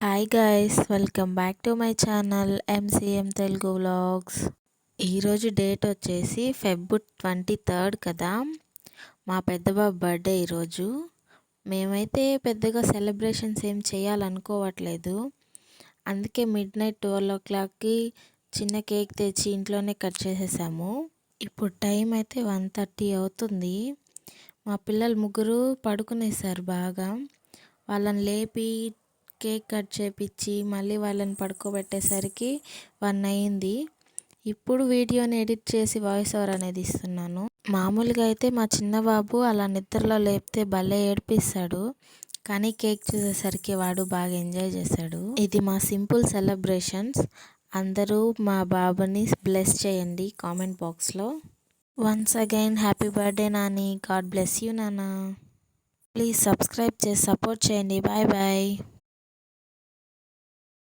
Hi guys, welcome back to my channel MCM Telugu vlogs. ఈరోజు date వచ్చేసి Feb 23 కదా. మా పెద్దబాబు బర్త్డే ఈరోజు. మేమైతే పెద్దగా సెలబ్రేషన్స్ ఏం చేయాలనుకోవట్లేదు. అందుకే మిడ్ నైట్ 12 o'clockకి చిన్న కేక్ తెచ్చి ఇంట్లోనే కట్ చేసేసాము. ఇప్పుడు టైం అయితే 1:30 అవుతుంది. మా పిల్లలు ముగ్గురు పడుకునేసారు బాగా. వాళ్ళని లేపి కేక్ కట్ చేపించి మళ్ళీ వాళ్ళని పడుకోబెట్టేసరికి 1 అయింది. ఇప్పుడు వీడియోని ఎడిట్ చేసి వాయిస్ ఓవర్ అనేది ఇస్తున్నాను. మామూలుగా అయితే మా చిన్న బాబు అలా నిద్రలో లేపితే భలే ఏడిపిస్తాడు. కానీ కేక్ చూసేసరికి వాడు బాగా ఎంజాయ్ చేశాడు. ఇది మా సింపుల్ సెలబ్రేషన్స్. అందరూ మా బాబుని బ్లెస్ చేయండి కామెంట్ బాక్స్లో. Once again happy birthday Nani. God bless you నాన్న. ప్లీజ్ సబ్స్క్రైబ్ చేసి సపోర్ట్ చేయండి. Bye bye.